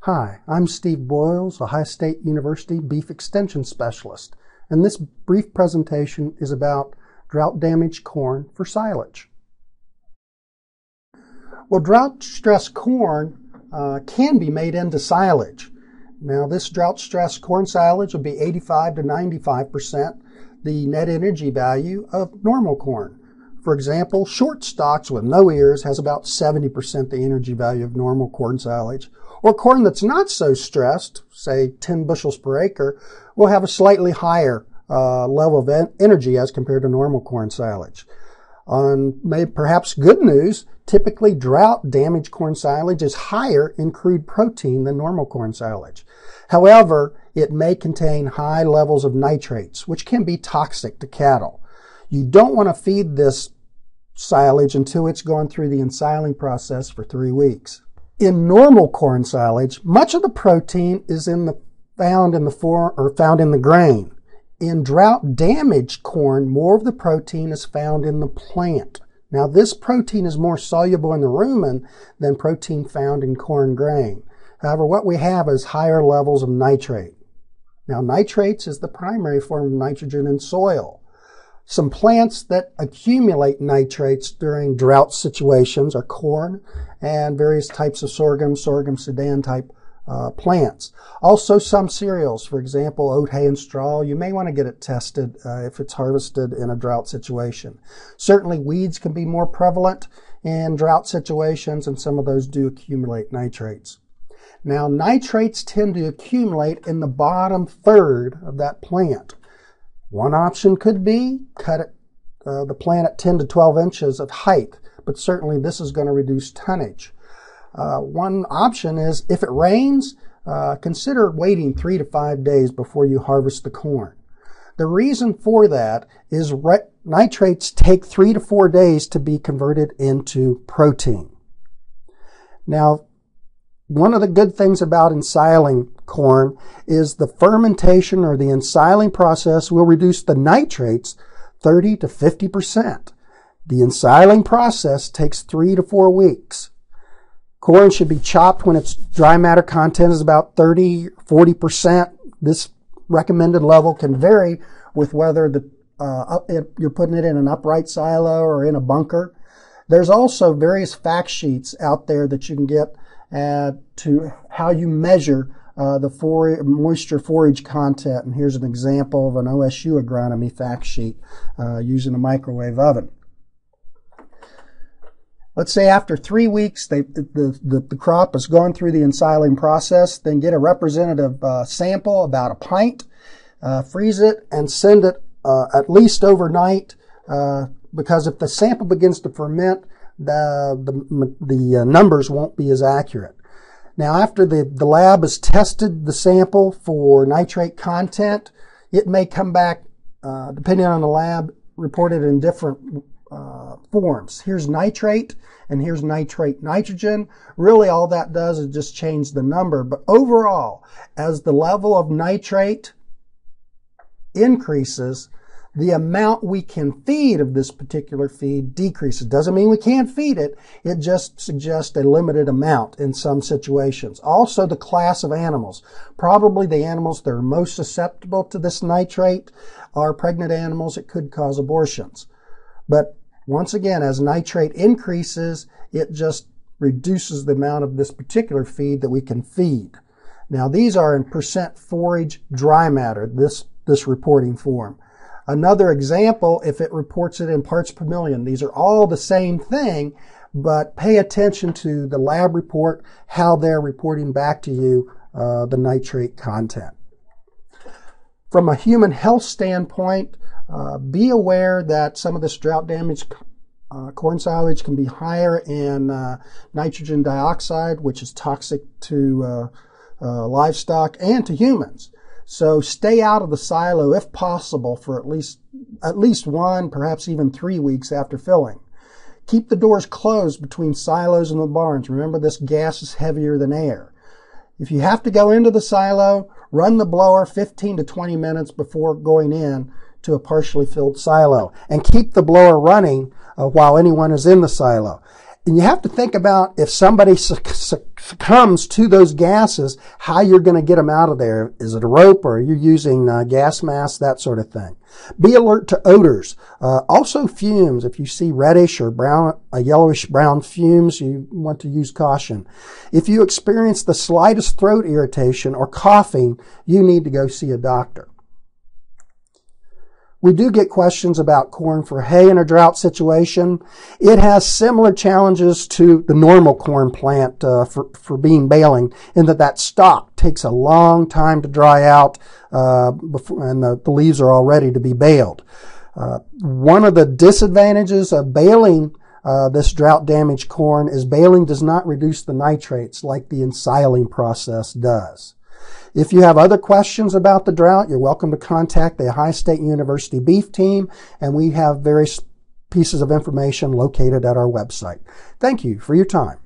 Hi, I'm Steve Boyles, Ohio State University Beef Extension Specialist, and this brief presentation is about drought-damaged corn for silage. Well, drought-stressed corn can be made into silage. Now, this drought-stressed corn silage will be 85 to 95% the net energy value of normal corn. For example, short stalks with no ears has about 70% the energy value of normal corn silage. Or corn that's not so stressed, say 10 bushels per acre, will have a slightly higher level of energy as compared to normal corn silage. On perhaps good news, typically drought-damaged corn silage is higher in crude protein than normal corn silage. However, it may contain high levels of nitrates, which can be toxic to cattle. You don't want to feed this silage until it's gone through the ensiling process for 3 weeks. In normal corn silage, much of the protein is found in the grain. In drought-damaged corn, more of the protein is found in the plant. Now, this protein is more soluble in the rumen than protein found in corn grain. However, what we have is higher levels of nitrate. Now, nitrates is the primary form of nitrogen in soil. Some plants that accumulate nitrates during drought situations are corn and various types of sorghum sudan type plants. Also some cereals, for example, oat, hay, and straw. You may want to get it tested if it's harvested in a drought situation. Certainly weeds can be more prevalent in drought situations, and some of those do accumulate nitrates. Now, nitrates tend to accumulate in the bottom third of that plant. One option could be cut the plant at 10 to 12 inches of height, but certainly this is going to reduce tonnage. One option is, if it rains, consider waiting 3 to 5 days before you harvest the corn. The reason for that is nitrates take 3 to 4 days to be converted into protein. Now, one of the good things about ensiling corn is the fermentation or the ensiling process will reduce the nitrates 30 to 50%. The ensiling process takes 3 to 4 weeks. Corn should be chopped when its dry matter content is about 30, 40%. This recommended level can vary with whether you're putting it in an upright silo or in a bunker. There's also various fact sheets out there that you can get to how you measure the moisture forage content. And here's an example of an OSU agronomy fact sheet using a microwave oven. Let's say after 3 weeks the crop has gone through the ensiling process, then get a representative sample, about a pint, freeze it and send it at least overnight, because if the sample begins to ferment, the numbers won't be as accurate. Now, after the lab has tested the sample for nitrate content, it may come back, depending on the lab, reported in different forms. Here's nitrate and here's nitrate nitrogen. Really all that does is just change the number. But overall, as the level of nitrate increases, the amount we can feed of this particular feed decreases. Doesn't mean we can't feed it. It just suggests a limited amount in some situations. Also, the class of animals. Probably the animals that are most susceptible to this nitrate are pregnant animals. It could cause abortions. But once again, as nitrate increases, it just reduces the amount of this particular feed that we can feed. Now, these are in percent forage dry matter, this reporting form. Another example, if it reports it in parts per million. These are all the same thing, but pay attention to the lab report, how they're reporting back to you the nitrate content. From a human health standpoint, be aware that some of this drought-damaged corn silage can be higher in nitrogen dioxide, which is toxic to livestock and to humans. So stay out of the silo if possible for at least 1, perhaps even 3 weeks after filling. Keep the doors closed between silos and the barns. Remember, this gas is heavier than air. If you have to go into the silo, run the blower 15 to 20 minutes before going in to a partially filled silo. And keep the blower running while anyone is in the silo. And you have to think about if somebody succumbs to those gases, how you're going to get them out of there. Is it a rope, or are you using gas masks, that sort of thing? Be alert to odors. Also fumes. If you see reddish or brown, yellowish brown fumes, you want to use caution. If you experience the slightest throat irritation or coughing, you need to go see a doctor. We do get questions about corn for hay in a drought situation. It has similar challenges to the normal corn plant for bean baling, in that stalk takes a long time to dry out and the leaves are all ready to be baled. One of the disadvantages of baling this drought-damaged corn is baling does not reduce the nitrates like the ensiling process does. If you have other questions about the drought, you're welcome to contact the Ohio State University Beef Team, and we have various pieces of information located at our website. Thank you for your time.